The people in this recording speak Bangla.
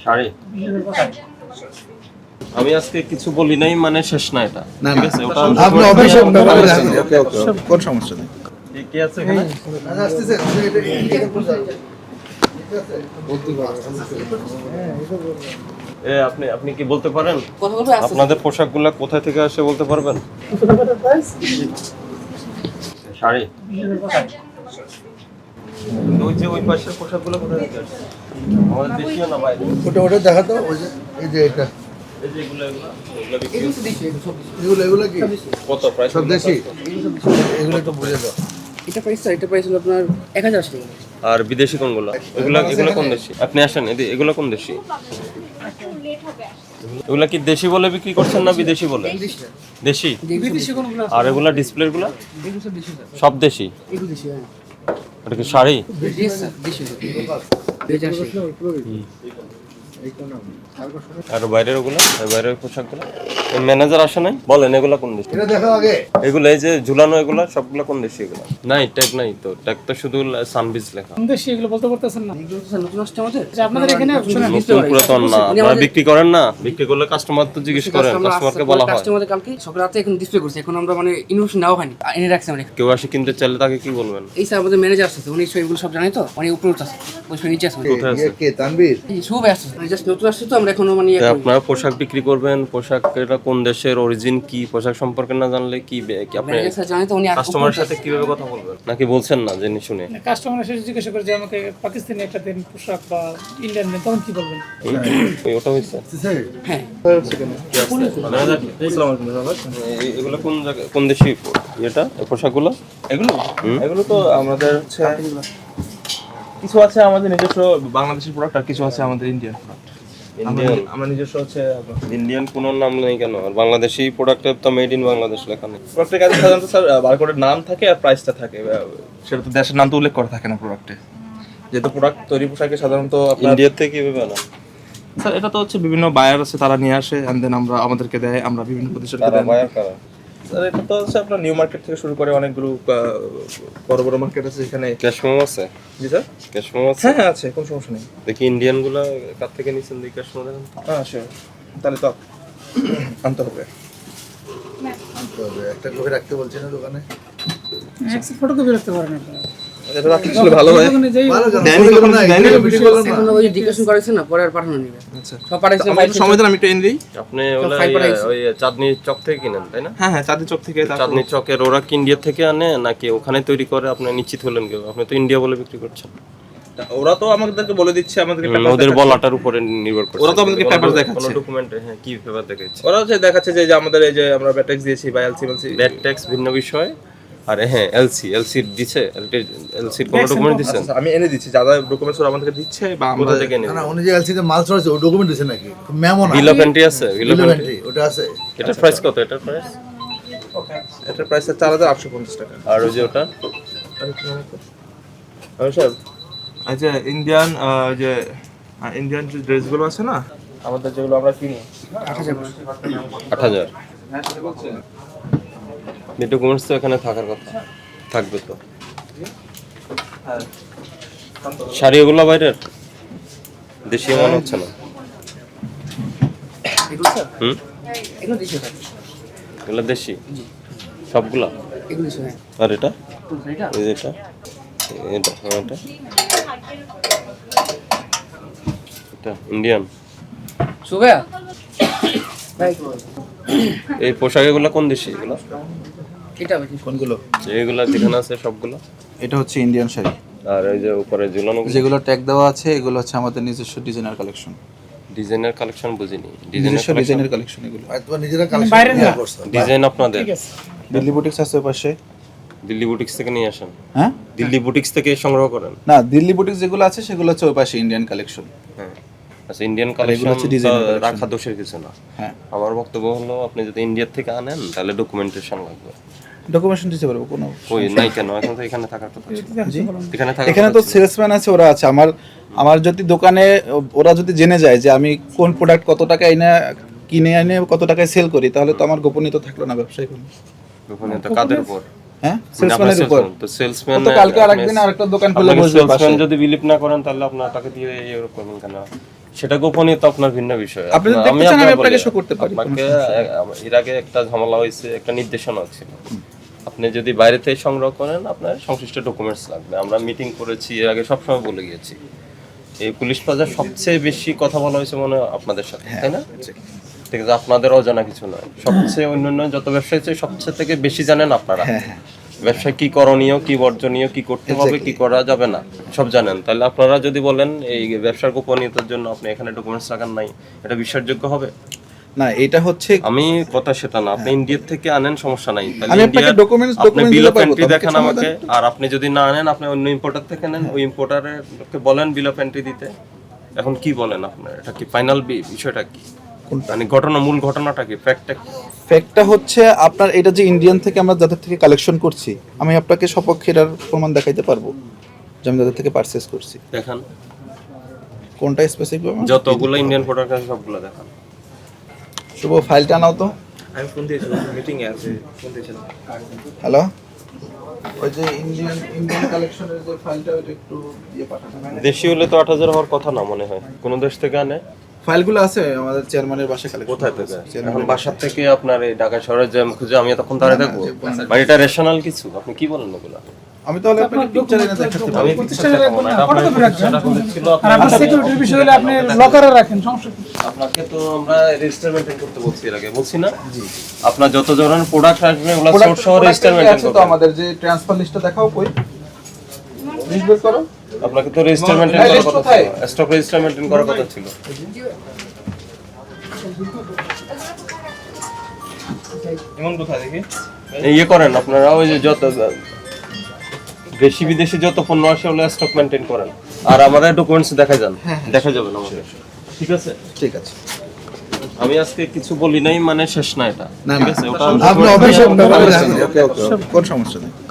শাড়ি আমি আজকে কিছু বলি নাই, মানে শেষ না এটা, ঠিক আছে? ওটা আপনি অফিসে ওকে ওকে কোন সমস্যা নেই। কি আছে এখানে? আসতেছে আপনি আপনি কি বলতে পারেন আপনাদের পোশাকগুলো কোথা থেকে আসে, বলতে পারবেন? শাড়ি ওই যে ওই পাশের পোশাকগুলো কোথা থেকে আসে? আমাদের দেশীয় না বাইরে? ওটা ওটা দেখাতো, ওই যে এই যে এটা এই যে এগুলো বিক্রি এগুলো কি কত প্রাইস? সব দেশি, এগুলো একটু বুঝে দাও। এটা প্রাইস হলো আপনার 1000 টাকা। আর বিদেশি কোনগুলো? এগুলো এগুলো কোন দেশি? আপনি আসেন এগুলো কোন দেশি? এগুলা কি দেশি বলে বিক্রি করছেন না বিদেশি বলে? দেশি। আর এগুলা ডিসপ্লে গুলা সব দেশি? এটা কি শাড়ি? আর বাইরের ওগুলা, বাইরের পোশাকগুলো ম্যানেজার আসে নাই? বলেন এগুলা কোন দেশি? এটা দেখো আগে। এগুলো এই যে ঝুলানো, এগুলা সবগুলা কোন দেশি? এগুলা নাই, ট্যাগ নাই তো, ট্যাগ তো শুধু সানবিজ লেখা। কোন দেশি এগুলো বলতে পারতেছেন না? এগুলো তো নতুন আসছে আমাদের, যে আপনাদের এখানে শুনুন নতুন পুরাতন না, আপনারা বিক্রি করেন না? বিক্রি করলে কাস্টমার তো জিজ্ঞেস করেন, কাস্টমারকে বলা হয়। কাস্টমারদের কালকে সকাল রাতে এখন ডিসপ্লে করছে, এখন আমরা মানে ইনফরমেশন নাও হয়নি, এনে রাখছি আমরা। কেউ আসে কিনতে চাইলে তাকে কি বলবেন? এই স্যার আমাদের ম্যানেজার আছে, উনি এগুলো সব জানে তো, উনি উপরে আছে, ওই নিচে আছে। কোথায় আছে? কে তানভীর? এই সব আছে, জাস্ট নতুন আসছে তো, আমরা এখনো মানে আপনারা পোশাক বিক্রি করবেন, পোশাক এটা কোন দেশের, অরিজিন কি, পোশাক সম্পর্কে না জানলে কি আপনি ম্যানেজার স্যার জানে তো, উনি কাস্টমারের সাথে কিভাবে কথা বলবেন? নাকি বলছেন না জেনে শুনে? কাস্টমার এসে জিজ্ঞাসা করে যে আমাকে পাকিস্তানি একটা দেন পোশাক বা ইন্ডিয়ান দেন, তখন কি বলবেন? ওটা হয়েছে। হ্যাঁ এগুলো কোন জায়গা, কোন দেশি এটা পোশাকগুলো? এগুলো তো আমাদের হচ্ছে কিছু আছে আমাদের নিজস্ব বাংলাদেশের প্রোডাক্ট, আর কিছু আছে আমাদের ইন্ডিয়ান প্রোডাক্ট। ইন্ডিয়ান আমার নিজস্ব হচ্ছে ইন্ডিয়ান কোনো নাম নেই কেন? আর বাংলাদেশি প্রোডাক্টে তো মেড ইন বাংলাদেশ লেখা নেই। প্রোডাক্টের কাছে সাধারণত স্যার বারকোডের নাম থাকে আর প্রাইসটা থাকে, সেটা তো দেশের নাম তো উল্লেখ করা থাকে না প্রোডাক্টে। যেহেতু প্রোডাক্ট তৈরি পোশাকে সাধারণত ইন্ডিয়া থেকে কিভাবে আনা? স্যার এটা তো হচ্ছে বিভিন্ন বায়ার আছে, তারা নিয়ে আসে এন্ড দেন আমরা আমাদেরকে দেয়, আমরা বিভিন্ন প্রতিষ্ঠানকে কারা দেয়। বায়ার কারা? স্যার এটা তো হচ্ছে আপনার নিউ মার্কেট থেকে শুরু করে অনেকগুলো বড় বড় মার্কেট আছে এখানে। ক্যাশ মেমো আছে? জি স্যার, ক্যাশ মেমো আছে? হ্যাঁ হ্যাঁ আছে, কোনো সমস্যা নেই। দেখি ইন্ডিয়ান গুলা কার থেকে নিছেন, দেখি ক্যাশ মেমো দেন। হ্যাঁ শিওর, তাহলে তো আনতে হবে। একটা কপি রাখতে বলছি না দোকানে। একটা ফটোকপি রাখতে পারেন আপনারা। এটা রাখলে আসলে ভালো হয়। ওখানে যেই ভালো জানো, দেয়নি বলে কখনো, না, দেয়নি? এটা ভিডিও করলাম না। এখন ওই ডিসকাশন করেছেন না, পরে আর পাঠানো নিবে। আচ্ছা, সব পাঠাইছে আমাকে একটু সময় দেন, আমি একটু এনে দিই। আপনি ওলা ফাইল পাঠাইছে। ওই চাঁদনি চক থেকে কিনেন তাই না? হ্যাঁ হ্যাঁ, চাঁদনি চক থেকে। চাঁদনি চকের ওরা কি ইন্ডিয়া থেকে আনে নাকি ওখানে তৈরি করে? আপনি নিশ্চিত হলেন কেউ? আপনি তো ইন্ডিয়া বলে বিক্রি করছেন। ওরা তো আমাদেরকে বলে দিচ্ছে, আমাদেরকে ওদের বলাটার উপরে নির্ভর করে। ওরা তো আমাদেরকে পেপার দেখাচ্ছে। কোনো ডকুমেন্টে হ্যাঁ কি পেপার দেখাচ্ছে? ওরা হচ্ছে দেখাচ্ছে যে আমাদের এই যে আমরা ব্যাট ট্যাক্স দিয়েছি বা এলসি ব্যাড ট্যাক্স ভিন্ন বিষয়। আর হ্যাঁ এলসি দিছে, এলসির কোনো ডকুমেন্ট দিছেন? আমি এনে দিচ্ছি, যারা ডকুমেন্টস ওরা আমাদেরকে দিচ্ছে বা আমরা কোথা থেকে না নেন? না, উনি যে এলসিতে মাল চড়াচ্ছে ও ডকুমেন্ট দিছে নাকি? মেমো না, বিল অফ এন্ট্রি আছে? বিল অফ এন্ট্রি এন্ট্রি ওটা আছে। এটার প্রাইস কত? এটার প্রাইস? এটার প্রাইস 4850 টাকা। আর ওই যে ওটা স্যার আচ্ছা, ইন্ডিয়ান যে ইন্ডিয়ান যে ড্রেসগুলো আছে না আমাদের, যেগুলো আমরা কিনি 8000। এই ডকুমেন্টস তো এখানে থাকার কথা, থাকবে তো। শাড়ি ওগুলো বাইরের, দেশি মনে হচ্ছে না। এগুলো স্যার, হুম, এগুলো দিছে স্যার, এগুলো দেশি সবগুলা? এগুলো দিছে। হ্যাঁ আর এটা এটা এই যে এটা এটা হ্যাঁ, এটা ইন্ডিয়ান। সুবেয়া ভাই, এই পোশাক এগুলো কোন দেশি? এগুলো এটা বেশি কোনগুলো? এইগুলা যেখানে আছে সবগুলো? এটা হচ্ছে ইন্ডিয়ান শাড়ি, আর এই যে উপরে ঝুলানো যেগুলো ট্যাগ দেওয়া আছে এগুলো হচ্ছে আমাদের নিজস্ব ডিজাইনার কালেকশন। ডিজাইনের কালেকশন বুঝিনি। নিজস্ব ডিজাইনের কালেকশন এগুলো। আর তোমার নিজেরা কালেকশন বাইরে না। করছো? ডিজাইন আপনাদের? ঠিক আছে। দিল্লি বুটিক্স আছে ওই পাশে। দিল্লি বুটিক্স থেকে নিয়ে আসেন? হ্যাঁ দিল্লি বুটিক্স থেকে সংগ্রহ করেন? না, দিল্লি বুটিক্স যেগুলো আছে সেগুলো হচ্ছে ওই পাশে ইন্ডিয়ান কালেকশন। হ্যাঁ, আচ্ছা ইন্ডিয়ান কালেকশন হচ্ছে designer collection। রাখা দোষের কিছু না। হ্যাঁ, আমার বক্তব্য হলো আপনি যদি ইন্ডিয়া থেকে আনেন তাহলে ডকুমেন্টেশন লাগবে। ডকুমেন্টেশন দিতে পারবো কোনো। ওই নাই কেন? এখন তো এখানে থাকার কথা ছিল। এখানে থাকার এখানে কথা তো ছিল। সেলসম্যান আছে, ওরা আছে। আমার যদি দোকানে ওরা যদি জেনে যায় যে আমি কোন প্রোডাক্ট কত টাকা কিনে এনে কত টাকায় সেল করি, তাহলে তো আমার গোপনীয়তা থাকলো না ব্যবসায়ী কোনো। গোপনীয়তা কাদের উপর? হ্যাঁ সেলসম্যানের উপর তো সেলসম্যান তো কালকে আরেকদিন আরেকটা দোকান খুলে বসবে পাশে সেলসম্যান যদি বিলিভ না করেন তাহলে আপনার টাকা দিয়ে এরকম করবেন কেন? সেটা গোপনীয়তা আপনার ভিন্ন বিষয়। আপনি যদি দেখতে চান আমি আপনাকে শো করতে পারি আপনাকে এর আগে একটা ঝামেলা হয়েছে, একটা নির্দেশনা ছিল, আপনি যদি বাইরে থেকে সংগ্রহ করেন আপনার সংশ্লিষ্ট ডকুমেন্টস লাগবে। আমরা মিটিং করেছি এর আগে, সবসময় বলে গিয়েছি। এই পুলিশ প্লাজার সবচেয়ে বেশি কথা বলা হয়েছে মনে হয় আপনাদের সাথে, তাই না? ঠিক আছে, আপনাদের অজানা কিছু নয়। সবচেয়ে অন্যান্য যত ব্যবসায়ী আছে সবচেয়ে থেকে বেশি জানেন আপনারা। ব্যবসায় কি করণীয়, কি বর্জনীয়, কি করতে হবে, কি করা যাবে না, সব জানেন। তাহলে আপনারা যদি বলেন এই ব্যবসার গোপনীয়তার জন্য আপনি এখানে ডকুমেন্টস রাখান নাই, এটা বিশ্বাসযোগ্য হবে? না, এটা হচ্ছে আমি কথা সেটা না, আপনি ইন্ডিয়া থেকে আনেন সমস্যা নাই, আমি আপনাকে ডকুমেন্টস আপনি বিল অফ এন্ট্রি দেখান আমাকে। আর আপনি যদি না আনেন আপনি অন্য ইম্পোর্টার থেকে নেন, ওই ইম্পোর্টারকে বলেন বিল অফ এন্ট্রি দিতে। এখন কি বলেন আপনার, এটা কি ফাইনাল বিষয়টা কি? মানে ঘটনা, মূল ঘটনাটা কি, ফ্যাক্টটা হচ্ছে আপনার এটা যে ইন্ডিয়ান থেকে আমরা যাদের থেকে কালেকশন করছি, আমি আপনাকে সপক্ষে এর প্রমাণ দেখাইতে পারবো যে আমি যাদের থেকে পারচেজ করছি। দেখান কোনটা স্পেসিফিক, যতগুলো ইন্ডিয়ান প্রোডাক্ট আছে সবগুলো দেখান। শুভ ফাইলটা নাও তো। আমি ফোন দিয়েছিলাম, মিটিং এ আছে, ফোন দিয়েছিলাম। হ্যালো, ওই যে ইন্ডিয়ান কালেকশনের যে ফাইলটা ওটা একটু দিয়ে পাঠানো। দেশি হলে তো 8000 হওয়ার কথা না মনে হয়, কোন দেশ থেকে আনে? ফাইলগুলো আছে আমাদের চেয়ারম্যানের বাসায় কালেকশন। কোথায় থেকে? এখন বাসার থেকে আপনার এই ঢাকা শহরে যে খুঁজে আমি তখন দাঁড়িয়ে থাকবো? মানে এটা রেশনাল কিছু, আপনি কি বলেন এগুলা? আমি তাহলে আপনাকে পিকচার এনে দেখাতে পারি। আমি প্রতিষ্ঠানে রাখবেন না, এটা আপনার ফটোকপি রাখবেন। পিকচারটা করে ছিল, আর আপনার সিকিউরিটির বিষয় হলে আপনি লকারে রাখেন, সমস্যা কি? আপনাকে তো আমরা রেজিস্টার মেইনটেইন করতে বলছি এর আগে, বলছি না? জি। আপনার যত ধরনের প্রোডাক্ট আসবে ওগুলা সোর্স সহ রেজিস্টার মেইনটেইন আছে তো করবেন। আমাদের যে ট্রান্সফার লিস্টটা দেখাও, কই লিস্ট বের করো। আপনাকে তো রেজিস্টার মেইনটেইন করার কথা ছিল, স্টক রেজিস্টার মেইনটেইন করার কথা ছিল। এমন কোথায় দেখি? ইয়ে করেন আপনারা, ওই যে যত দেশি বিদেশি যত পণ্য আসে ওগুলো স্টক মেইনটেইন করেন। আর আমাদের ডকুমেন্টস দেখা যান, দেখা যাবে না আমাদের। ঠিক আছে, ঠিক আছে। আমি আজকে কিছু বলি নাই মানে শেষ না এটা, না ঠিক না, আছে? ওটা আপনি অফিসে ওকে ওকে, কোন সমস্যা নেই।